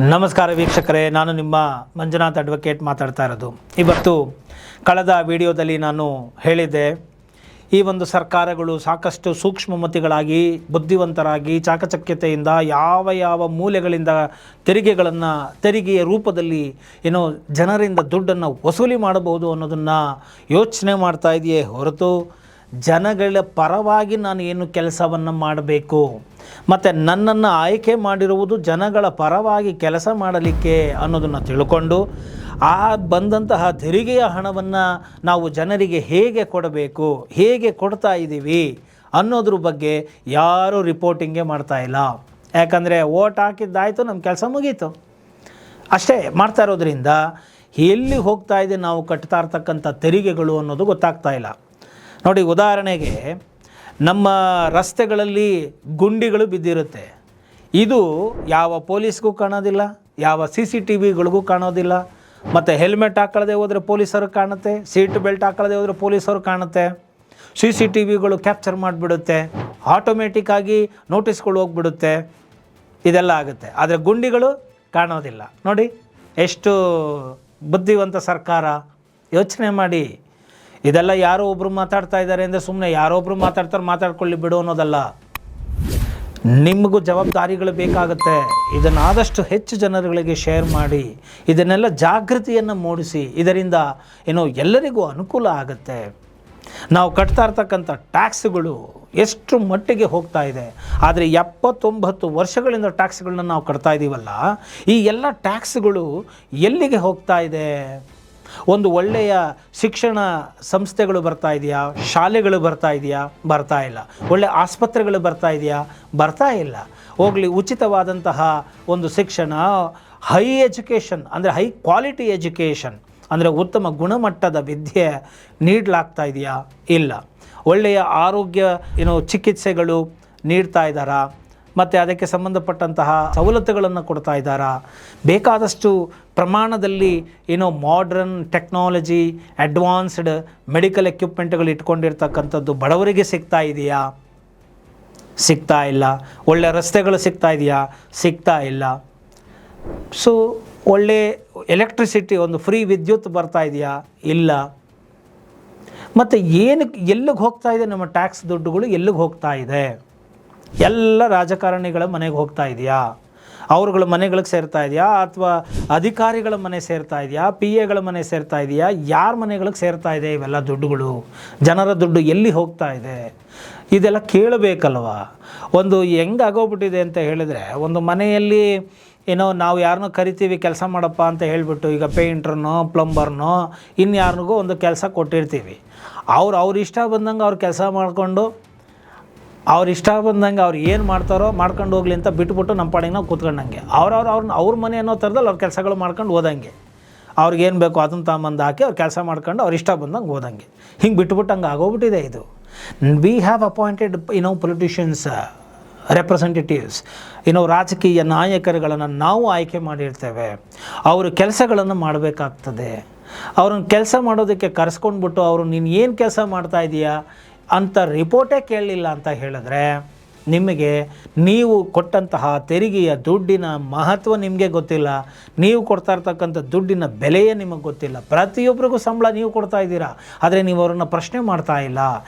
ನಮಸ್ಕಾರ ವೀಕ್ಷಕರೇ, ನಾನು ನಿಮ್ಮ ಮಂಜುನಾಥ್ ಅಡ್ವೊಕೇಟ್ ಮಾತಾಡ್ತಾ ಇರೋದು. ಇವತ್ತು ಕಳೆದ ವಿಡಿಯೋದಲ್ಲಿ ನಾನು ಹೇಳಿದ್ದೆ, ಈ ಒಂದು ಸರ್ಕಾರಗಳು ಸಾಕಷ್ಟು ಸೂಕ್ಷ್ಮಮತಿಗಳಾಗಿ ಬುದ್ಧಿವಂತರಾಗಿ ಚಾಕಚಕ್ಯತೆಯಿಂದ ಯಾವ ಮೂಲೆಗಳಿಂದ ತೆರಿಗೆಯ ರೂಪದಲ್ಲಿ ಜನರಿಂದ ದುಡ್ಡನ್ನು ವಸೂಲಿ ಮಾಡಬಹುದು ಅನ್ನೋದನ್ನು ಯೋಚನೆ ಮಾಡ್ತಾ ಇದೆಯೇ ಹೊರತು ಜನಗಳ ಪರವಾಗಿ ನಾನು ಏನು ಕೆಲಸವನ್ನು ಮಾಡಬೇಕು ಮತ್ತು ನನ್ನನ್ನು ಆಯ್ಕೆ ಮಾಡಿರುವುದು ಜನಗಳ ಪರವಾಗಿ ಕೆಲಸ ಮಾಡಲಿಕ್ಕೆ ಅನ್ನೋದನ್ನು ತಿಳ್ಕೊಂಡು ಆ ಬಂದಂತಹ ತೆರಿಗೆಯ ಹಣವನ್ನು ನಾವು ಜನರಿಗೆ ಹೇಗೆ ಕೊಡಬೇಕು, ಹೇಗೆ ಕೊಡ್ತಾ ಇದ್ದೀವಿ ಅನ್ನೋದ್ರ ಬಗ್ಗೆ ಯಾರೂ ರಿಪೋರ್ಟಿಂಗೇ ಮಾಡ್ತಾಯಿಲ್ಲ. ಯಾಕಂದರೆ ಓಟ್ ಹಾಕಿದ್ದಾಯಿತು, ನಮ್ಮ ಕೆಲಸ ಮುಗೀತು ಅಷ್ಟೇ ಮಾಡ್ತಾ ಇರೋದ್ರಿಂದ ಎಲ್ಲಿ ಹೋಗ್ತಾ ಇದೆ ನಾವು ಕಟ್ತಾ ಇರ್ತಕ್ಕಂಥ ತೆರಿಗೆಗಳು ಅನ್ನೋದು ಗೊತ್ತಾಗ್ತಾ ಇಲ್ಲ. ನೋಡಿ, ಉದಾಹರಣೆಗೆ ನಮ್ಮ ರಸ್ತೆಗಳಲ್ಲಿ ಗುಂಡಿಗಳು ಬಿದ್ದಿರುತ್ತೆ. ಇದು ಯಾವ ಪೊಲೀಸ್ಗೂ ಕಾಣೋದಿಲ್ಲ, ಯಾವ CCTVಗಳಿಗೂ ಕಾಣೋದಿಲ್ಲ. ಮತ್ತು ಹೆಲ್ಮೆಟ್ ಹಾಕೊಳ್ಳದೆ ಹೋದರೆ ಪೊಲೀಸರು ಕಾಣುತ್ತೆ, ಸೀಟ್ ಬೆಲ್ಟ್ ಹಾಕೊಳ್ಳದೆ ಹೋದರೆ ಪೊಲೀಸರು ಕಾಣುತ್ತೆ, CCTVಗಳು ಕ್ಯಾಪ್ಚರ್ ಮಾಡಿಬಿಡುತ್ತೆ, ಆಟೋಮೆಟಿಕ್ಕಾಗಿ ನೋಟಿಸ್ಗಳು ಹೋಗ್ಬಿಡುತ್ತೆ, ಇದೆಲ್ಲ ಆಗುತ್ತೆ. ಆದರೆ ಗುಂಡಿಗಳು ಕಾಣೋದಿಲ್ಲ. ನೋಡಿ ಎಷ್ಟು ಬುದ್ಧಿವಂತ ಸರ್ಕಾರ. ಯೋಚನೆ ಮಾಡಿ. ಇದೆಲ್ಲ ಯಾರೋ ಒಬ್ಬರು ಮಾತಾಡ್ತಾ ಇದ್ದಾರೆ ಅಂದರೆ ಸುಮ್ಮನೆ ಯಾರೊಬ್ಬರು ಮಾತಾಡ್ಕೊಳ್ಳಿ ಬಿಡು ಅನ್ನೋದಲ್ಲ. ನಿಮಗೂ ಜವಾಬ್ದಾರಿಗಳು ಬೇಕಾಗುತ್ತೆ. ಇದನ್ನು ಆದಷ್ಟು ಹೆಚ್ಚು ಜನರುಗಳಿಗೆ ಶೇರ್ ಮಾಡಿ, ಇದನ್ನೆಲ್ಲ ಜಾಗೃತಿಯನ್ನು ಮೂಡಿಸಿ, ಇದರಿಂದ ಎಲ್ಲರಿಗೂ ಅನುಕೂಲ ಆಗುತ್ತೆ. ನಾವು ಕಟ್ತಾ ಇರ್ತಕ್ಕಂಥ ಟ್ಯಾಕ್ಸ್ಗಳು ಎಷ್ಟು ಮಟ್ಟಿಗೆ ಹೋಗ್ತಾ ಇದೆ. ಆದರೆ 79 ವರ್ಷಗಳಿಂದ ಟ್ಯಾಕ್ಸ್ಗಳನ್ನ ನಾವು ಕಟ್ತಾ ಇದ್ದೀವಲ್ಲ, ಈ ಎಲ್ಲ ಟ್ಯಾಕ್ಸ್ಗಳು ಎಲ್ಲಿಗೆ ಹೋಗ್ತಾ ಇದೆ? ಒಂದು ಒಳ್ಳೆಯ ಶಿಕ್ಷಣ ಸಂಸ್ಥೆಗಳು ಬರ್ತಾ ಇದೆಯಾ? ಶಾಲೆಗಳು ಬರ್ತಾ ಇದೆಯಾ? ಬರ್ತಾ ಇಲ್ಲ. ಒಳ್ಳೆಯ ಆಸ್ಪತ್ರೆಗಳು ಬರ್ತಾ ಇದೆಯಾ? ಬರ್ತಾ ಇಲ್ಲ. ಹೋಗಲಿ, ಉಚಿತವಾದಂತಹ ಒಂದು ಶಿಕ್ಷಣ, ಹೈ ಎಜುಕೇಷನ್ ಅಂದರೆ ಹೈ ಕ್ವಾಲಿಟಿ ಎಜುಕೇಷನ್ ಅಂದರೆ ಉತ್ತಮ ಗುಣಮಟ್ಟದ ವಿದ್ಯೆ ನೀಡಲಾಗ್ತಾ ಇದೆಯಾ? ಇಲ್ಲ. ಒಳ್ಳೆಯ ಆರೋಗ್ಯ ಚಿಕಿತ್ಸೆಗಳು ನೀಡ್ತಾ ಇದ್ದಾರಾ? ಮತ್ತು ಅದಕ್ಕೆ ಸಂಬಂಧಪಟ್ಟಂತಹ ಸವಲತ್ತುಗಳನ್ನು ಕೊಡ್ತಾ ಇದ್ದಾರಾ? ಬೇಕಾದಷ್ಟು ಪ್ರಮಾಣದಲ್ಲಿ ಮಾಡ್ರನ್ ಟೆಕ್ನಾಲಜಿ, ಅಡ್ವಾನ್ಸ್ಡ್ ಮೆಡಿಕಲ್ ಎಕ್ವಿಪ್ಮೆಂಟ್ಗಳು ಇಟ್ಕೊಂಡಿರ್ತಕ್ಕಂಥದ್ದು ಬಡವರಿಗೆ ಸಿಗ್ತಾ ಇದೆಯಾ? ಸಿಗ್ತಾ ಇಲ್ಲ. ಒಳ್ಳೆಯ ರಸ್ತೆಗಳು ಸಿಗ್ತಾ ಇದೆಯಾ? ಸಿಗ್ತಾ ಇಲ್ಲ. ಸೊ ಒಳ್ಳೆ ಎಲೆಕ್ಟ್ರಿಸಿಟಿ, ಒಂದು ಫ್ರೀ ವಿದ್ಯುತ್ ಬರ್ತಾ ಇದೆಯಾ? ಇಲ್ಲ. ಮತ್ತು ಎಲ್ಲಿಗೆ ಹೋಗ್ತಾ ಇದೆ ನಮ್ಮ ಟ್ಯಾಕ್ಸ್ ದುಡ್ಡುಗಳು? ಎಲ್ಲಿಗೆ ಹೋಗ್ತಾ ಇದೆ? ಎಲ್ಲ ರಾಜಕಾರಣಿಗಳ ಮನೆಗೆ ಹೋಗ್ತಾ ಇದೆಯಾ? ಅವ್ರುಗಳ ಮನೆಗಳಿಗೆ ಸೇರ್ತಾ ಇದೆಯಾ? ಅಥವಾ ಅಧಿಕಾರಿಗಳ ಮನೆ ಸೇರ್ತಾ ಇದೆಯಾ? PAಗಳ ಮನೆ ಸೇರ್ತಾ ಇದೆಯಾ? ಯಾರ ಮನೆಗಳಿಗೆ ಸೇರ್ತಾ ಇದೆ ಇವೆಲ್ಲ ದುಡ್ಡುಗಳು? ಜನರ ದುಡ್ಡು ಎಲ್ಲಿ ಹೋಗ್ತಾ ಇದೆ? ಇದೆಲ್ಲ ಕೇಳಬೇಕಲ್ವ. ಒಂದು ಹೆಂಗಾಗೋಗ್ಬಿಟ್ಟಿದೆ ಅಂತ ಹೇಳಿದರೆ, ಒಂದು ಮನೆಯಲ್ಲಿ ನಾವು ಯಾರನ್ನೋ ಕರಿತೀವಿ ಕೆಲಸ ಮಾಡಪ್ಪ ಅಂತ ಹೇಳಿಬಿಟ್ಟು, ಈಗ ಪೇಂಟ್ರನ್ನೋ ಪ್ಲಂಬರ್ನೋ ಇನ್ಯಾರನಿಗೋ ಒಂದು ಕೆಲಸ ಕೊಟ್ಟಿರ್ತೀವಿ. ಅವ್ರು ಇಷ್ಟ ಬಂದಂಗೆ ಅವ್ರು ಕೆಲಸ ಮಾಡಿಕೊಂಡು, ಅವ್ರು ಇಷ್ಟ ಬಂದಂಗೆ ಅವ್ರು ಏನು ಮಾಡ್ತಾರೋ ಮಾಡ್ಕೊಂಡು ಹೋಗ್ಲಿ ಅಂತ ಬಿಟ್ಬಿಟ್ಟು ನಮ್ಮ ಪಾಡಿಗೆ ನಾವು ಕೂತ್ಕೊಂಡಂಗೆ, ಅವ್ರ ಮನೆ ಅನ್ನೋ ಥರದಲ್ಲಿ ಅವ್ರ ಕೆಲಸಗಳು ಮಾಡ್ಕೊಂಡು ಹೋದಂಗೆ, ಅವ್ರಿಗೇನು ಬೇಕೋ ಅದನ್ನು ತಗೊಂಬಂದು ಹಾಕಿ ಅವ್ರು ಕೆಲಸ ಮಾಡ್ಕೊಂಡು ಅವ್ರು ಇಷ್ಟ ಬಂದಂಗೆ ಹೋದಂಗೆ, ಹಿಂಗೆ ಬಿಟ್ಬಿಟ್ಟಂಗೆ ಆಗೋಗ್ಬಿಟ್ಟಿದೆ ಇದು. We have appointed politicians, representatives, ರಾಜಕೀಯ ನಾಯಕರುಗಳನ್ನು ನಾವು ಆಯ್ಕೆ ಮಾಡಿರ್ತೇವೆ. ಅವರು ಕೆಲಸಗಳನ್ನು ಮಾಡಬೇಕಾಗ್ತದೆ. ಅವ್ರನ್ನ ಕೆಲಸ ಮಾಡೋದಕ್ಕೆ ಕರೆಸ್ಕೊಂಡ್ಬಿಟ್ಟು ಅವರು ನೀನು ಏನು ಕೆಲಸ ಮಾಡ್ತಾ ಇದೀಯಾ ಅಂತ ರಿಪೋರ್ಟೇ ಕೇಳಲಿಲ್ಲ ಅಂತ ಹೇಳಿದ್ರೆ, ನಿಮಗೆ ನೀವು ಕೊಟ್ಟಂತಹ ತೆರಿಗೆಯ ದುಡ್ಡಿನ ಮಹತ್ವ ನಿಮಗೆ ಗೊತ್ತಿಲ್ಲ. ನೀವು ಕೊಡ್ತಾ ಇರ್ತಕ್ಕಂಥ ದುಡ್ಡಿನ ಬೆಲೆಯೇ ನಿಮಗೆ ಗೊತ್ತಿಲ್ಲ. ಪ್ರತಿಯೊಬ್ಬರಿಗೂ ಸಂಬಳ ನೀವು ಕೊಡ್ತಾ ಇದ್ದೀರಾ, ಆದರೆ ನೀವು ಅವ್ರನ್ನ ಪ್ರಶ್ನೆ ಮಾಡ್ತಾ ಇಲ್ಲ,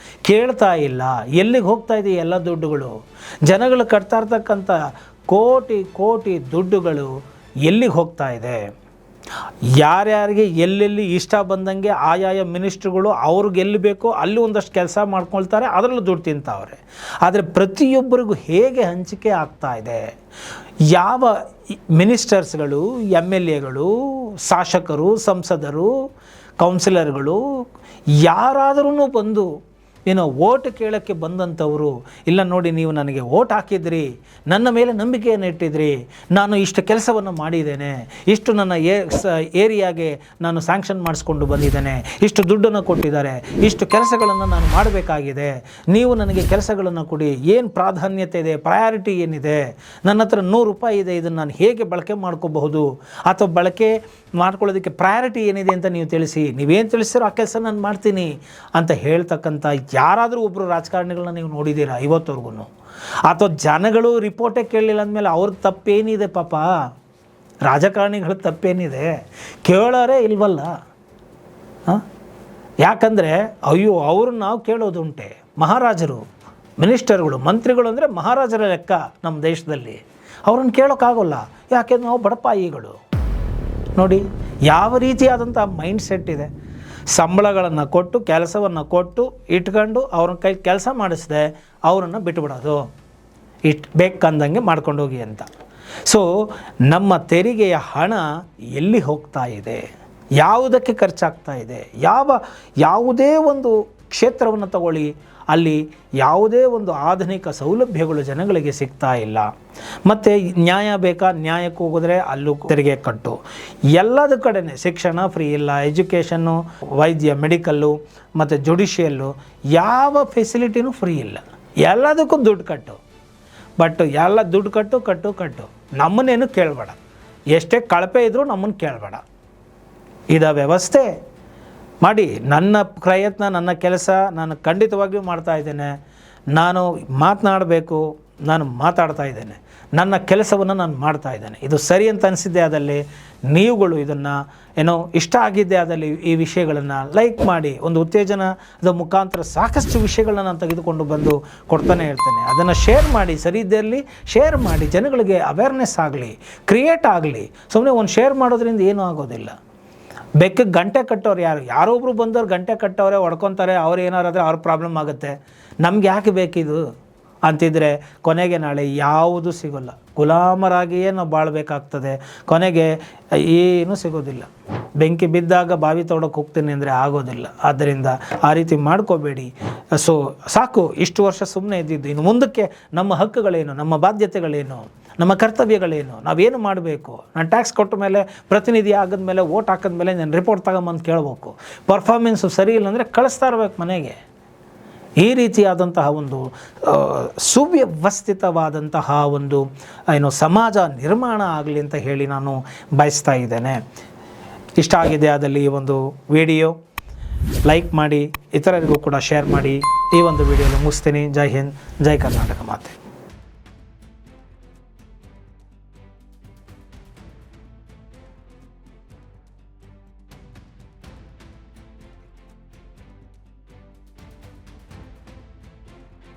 ಕೇಳ್ತಾ ಇಲ್ಲ. ಎಲ್ಲಿಗೆ ಹೋಗ್ತಾ ಇದೆ ಎಲ್ಲ ದುಡ್ಡುಗಳು? ಜನಗಳು ಕಟ್ತಾ ಇರ್ತಕ್ಕಂಥ ಕೋಟಿ ದುಡ್ಡುಗಳು ಎಲ್ಲಿಗೆ ಹೋಗ್ತಾ ಇದೆ? ಯಾರ್ಯಾರಿಗೆ ಎಲ್ಲೆಲ್ಲಿ ಇಷ್ಟ ಬಂದಂಗೆ ಆಯಾಯ ಮಿನಿಸ್ಟ್ರುಗಳು ಅವ್ರಿಗೆ ಎಲ್ಲಿ ಬೇಕೋ ಅಲ್ಲಿ ಒಂದಷ್ಟು ಕೆಲಸ ಮಾಡ್ಕೊಳ್ತಾರೆ, ಅದರಲ್ಲೂ ದುಡ್ಡು ತಿಂತಾವ್ರೆ. ಆದರೆ ಪ್ರತಿಯೊಬ್ಬರಿಗೂ ಹೇಗೆ ಹಂಚಿಕೆ ಆಗ್ತಾ ಇದೆ? ಯಾವ ಮಿನಿಸ್ಟರ್ಸ್ಗಳು, MLAಗಳು, ಶಾಸಕರು, ಸಂಸದರು, ಕೌನ್ಸಿಲರ್ಗಳು ಯಾರಾದರೂ ಬಂದು ಓಟ್ ಕೇಳೋಕ್ಕೆ ಬಂದಂಥವರು, ಇಲ್ಲ ನೋಡಿ ನೀವು ನನಗೆ ಓಟ್ ಹಾಕಿದ್ರಿ, ನನ್ನ ಮೇಲೆ ನಂಬಿಕೆಯನ್ನು ಇಟ್ಟಿದ್ರಿ, ನಾನು ಇಷ್ಟು ಕೆಲಸವನ್ನು ಮಾಡಿದ್ದೇನೆ, ಇಷ್ಟು ನನ್ನ ಏರಿಯಾಗೆ ನಾನು ಸ್ಯಾಂಕ್ಷನ್ ಮಾಡಿಸ್ಕೊಂಡು ಬಂದಿದ್ದೇನೆ, ಇಷ್ಟು ದುಡ್ಡನ್ನು ಕೊಟ್ಟಿದ್ದಾರೆ, ಇಷ್ಟು ಕೆಲಸಗಳನ್ನು ನಾನು ಮಾಡಬೇಕಾಗಿದೆ, ನೀವು ನನಗೆ ಕೆಲಸಗಳನ್ನು ಕೊಡಿ, ಏನು ಪ್ರಾಧಾನ್ಯತೆ ಇದೆ, ಪ್ರಯಾರಿಟಿ ಏನಿದೆ, ನನ್ನ ಹತ್ರ 100 ರೂಪಾಯಿ ಇದೆ, ಇದನ್ನು ನಾನು ಹೇಗೆ ಬಳಕೆ ಮಾಡ್ಕೋಬಹುದು, ಅಥವಾ ಬಳಕೆ ಮಾಡ್ಕೊಳ್ಳೋದಕ್ಕೆ ಪ್ರಯಾರಿಟಿ ಏನಿದೆ ಅಂತ ನೀವು ತಿಳಿಸಿ, ನೀವೇನು ತಿಳಿಸಿರೋ ಆ ಕೆಲಸ ನಾನು ಮಾಡ್ತೀನಿ ಅಂತ ಹೇಳ್ತಕ್ಕಂಥ ಯಾರಾದರೂ ಒಬ್ಬರು ರಾಜಕಾರಣಿಗಳನ್ನ ನೀವು ನೋಡಿದ್ದೀರಾ ಇವತ್ತವರೆಗೂ? ಅಥವಾ ಜನಗಳು ರಿಪೋರ್ಟೇ ಕೇಳಲಿಲ್ಲ ಅಂದಮೇಲೆ ಅವ್ರ ತಪ್ಪೇನಿದೆ ಪಾಪ? ರಾಜಕಾರಣಿಗಳ ತಪ್ಪೇನಿದೆ, ಕೇಳೋರೇ ಇಲ್ವಲ್ಲ. ಯಾಕಂದರೆ ಅಯ್ಯೋ ಅವ್ರನ್ನ ನಾವು ಕೇಳೋದುಂಟೆ. ಮಹಾರಾಜರು, ಮಿನಿಸ್ಟರ್ಗಳು, ಮಂತ್ರಿಗಳು ಅಂದರೆ ಮಹಾರಾಜರ ಲೆಕ್ಕ ನಮ್ಮ ದೇಶದಲ್ಲಿ. ಅವ್ರನ್ನ ಕೇಳೋಕ್ಕಾಗೋಲ್ಲ, ಯಾಕೆಂದ್ರೆ ನಾವು ಬಡಪಾಯಿಗಳು. ನೋಡಿ ಯಾವ ರೀತಿಯಾದಂಥ ಮೈಂಡ್ ಸೆಟ್ ಇದೆ. ಸಂಬಳಗಳನ್ನು ಕೊಟ್ಟು, ಕೆಲಸವನ್ನು ಕೊಟ್ಟು ಇಟ್ಕೊಂಡು ಅವ್ರನ್ನ ಕೈ ಕೆಲಸ ಮಾಡಿಸ್ದೆ ಅವರನ್ನು ಬಿಟ್ಟುಬಿಡೋದು, ಬೇಕಂದಂಗೆ ಮಾಡ್ಕೊಂಡೋಗಿ ಅಂತ. ಸೊ ನಮ್ಮ ತೆರಿಗೆಯ ಹಣ ಎಲ್ಲಿ ಹೋಗ್ತಾ ಇದೆ, ಯಾವುದಕ್ಕೆ ಖರ್ಚಾಗ್ತಾ ಇದೆ, ಯಾವುದೇ ಒಂದು ಕ್ಷೇತ್ರವನ್ನು ತಗೊಳ್ಳಿ, ಅಲ್ಲಿ ಯಾವುದೇ ಒಂದು ಆಧುನಿಕ ಸೌಲಭ್ಯಗಳು ಜನಗಳಿಗೆ ಸಿಗ್ತಾ ಇಲ್ಲ. ಮತ್ತು ನ್ಯಾಯ ಬೇಕಾ, ನ್ಯಾಯಕ್ಕೆ ಹೋಗಿದ್ರೆ ಅಲ್ಲೂ ತೆರಿಗೆ ಕಟ್ಟು. ಎಲ್ಲದ ಕಡೆನೇ ಶಿಕ್ಷಣ ಫ್ರೀ ಇಲ್ಲ, ಎಜುಕೇಷನ್ನು, ವೈದ್ಯ, ಮೆಡಿಕಲ್ಲು ಮತ್ತು ಜುಡಿಷಿಯಲ್ಲು ಯಾವ ಫೆಸಿಲಿಟಿನೂ ಫ್ರೀ ಇಲ್ಲ. ಎಲ್ಲದಕ್ಕೂ ದುಡ್ಡು ಕಟ್ಟು. ಬಟ್ ಎಲ್ಲ ದುಡ್ಡು ಕಟ್ಟು ನಮ್ಮನ್ನೇನು ಕೇಳಬೇಡ, ಎಷ್ಟೇ ಕಳಪೆ ಇದ್ದರೂ ನಮ್ಮನ್ನು ಕೇಳಬೇಡ. ಇದ ವ್ಯವಸ್ಥೆ ಮಾಡಿ. ನನ್ನ ಪ್ರಯತ್ನ, ನನ್ನ ಕೆಲಸ ನಾನು ಖಂಡಿತವಾಗಿಯೂ ಮಾಡ್ತಾ ಇದ್ದೇನೆ. ನಾನು ಮಾತನಾಡಬೇಕು, ನಾನು ಮಾತಾಡ್ತಾ ಇದ್ದೇನೆ. ನನ್ನ ಕೆಲಸವನ್ನು ನಾನು ಮಾಡ್ತಾ ಇದ್ದೇನೆ. ಇದು ಸರಿ ಅಂತ ಅನಿಸಿದ್ದೆ ಆದಲ್ಲಿ ನೀವುಗಳು ಇದನ್ನು ಇಷ್ಟ ಆಗಿದ್ದೆ ಆದಲ್ಲಿ ಈ ವಿಷಯಗಳನ್ನು ಲೈಕ್ ಮಾಡಿ, ಒಂದು ಉತ್ತೇಜನದ ಮುಖಾಂತರ ಸಾಕಷ್ಟು ವಿಷಯಗಳನ್ನ ನಾನು ತೆಗೆದುಕೊಂಡು ಬಂದು ಕೊಡ್ತಾನೆ ಇರ್ತೇನೆ. ಅದನ್ನು ಶೇರ್ ಮಾಡಿ, ಸರಿ ಇದ್ದಲ್ಲಿ ಶೇರ್ ಮಾಡಿ, ಜನಗಳಿಗೆ ಅವೇರ್ನೆಸ್ ಆಗಲಿ, ಕ್ರಿಯೇಟ್ ಆಗಲಿ. ಸುಮ್ಮನೆ ಒಂದು ಶೇರ್ ಮಾಡೋದ್ರಿಂದ ಏನೂ ಆಗೋದಿಲ್ಲ. ಬೆಕ್ಕಗೆ ಗಂಟೆ ಕಟ್ಟೋರು ಯಾರೊಬ್ಬರು ಬಂದವ್ರು ಗಂಟೆ ಕಟ್ಟೋರೆ, ಹೊಡ್ಕೊತಾರೆ, ಅವ್ರು ಏನಾರಾದರೆ ಅವ್ರ ಪ್ರಾಬ್ಲಮ್ ಆಗುತ್ತೆ. ನಮ್ಗೆ ಯಾಕೆ ಬೇಕಿದು ಅಂತಿದ್ರೆ ಕೊನೆಗೆ ನಾಳೆ ಯಾವುದು ಸಿಗೋಲ್ಲ. ಗುಲಾಮರಾಗಿಯೇ ನಾವು ಬಾಳಬೇಕಾಗ್ತದೆ. ಕೊನೆಗೆ ಏನೂ ಸಿಗೋದಿಲ್ಲ. ಬೆಂಕಿ ಬಿದ್ದಾಗ ಬಾವಿ ತೋಡಕ್ಕೆ ಹೋಗ್ತೀನಿ ಅಂದರೆ ಆಗೋದಿಲ್ಲ. ಆದ್ದರಿಂದ ಆ ರೀತಿ ಮಾಡ್ಕೋಬೇಡಿ. ಸೊ ಸಾಕು, ಇಷ್ಟು ವರ್ಷ ಸುಮ್ಮನೆ ಇದ್ದಿದ್ದು. ಇನ್ನು ಮುಂದಕ್ಕೆ ನಮ್ಮ ಹಕ್ಕುಗಳೇನು, ನಮ್ಮ ಬಾಧ್ಯತೆಗಳೇನು, ನಮ್ಮ ಕರ್ತವ್ಯಗಳೇನು, ನಾವೇನು ಮಾಡಬೇಕು. ನಾನು ಟ್ಯಾಕ್ಸ್ ಕೊಟ್ಟ ಮೇಲೆ, ಪ್ರತಿನಿಧಿ ಆಗಿದ್ಮೇಲೆ, ವೋಟ್ ಹಾಕಿದ್ಮೇಲೆ ನಾನು ರಿಪೋರ್ಟ್ ತಗೊಂಬಂದು ಕೇಳಬೇಕು. ಪರ್ಫಾರ್ಮೆನ್ಸು ಸರಿ ಇಲ್ಲ ಅಂದರೆ ಕಳಿಸ್ತಾ ಇರಬೇಕು ಮನೆಗೆ. ಈ ರೀತಿಯಾದಂತಹ ಒಂದು ಸುವ್ಯವಸ್ಥಿತವಾದಂತಹ ಒಂದು ಸಮಾಜ ನಿರ್ಮಾಣ ಆಗಲಿ ಅಂತ ಹೇಳಿ ನಾನು ಬಯಸ್ತಾ ಇದ್ದೇನೆ. ಇಷ್ಟ ಆಗಿದೆ ಆದಲ್ಲಿ ಈ ಒಂದು ವಿಡಿಯೋ ಲೈಕ್ ಮಾಡಿ, ಇತರರಿಗೂ ಕೂಡ ಶೇರ್ ಮಾಡಿ. ಈ ಒಂದು ವಿಡಿಯೋನ ಮುಗಿಸ್ತೀನಿ. ಜೈ ಹಿಂದ್, ಜೈ ಕರ್ನಾಟಕ ಮಾತೆ.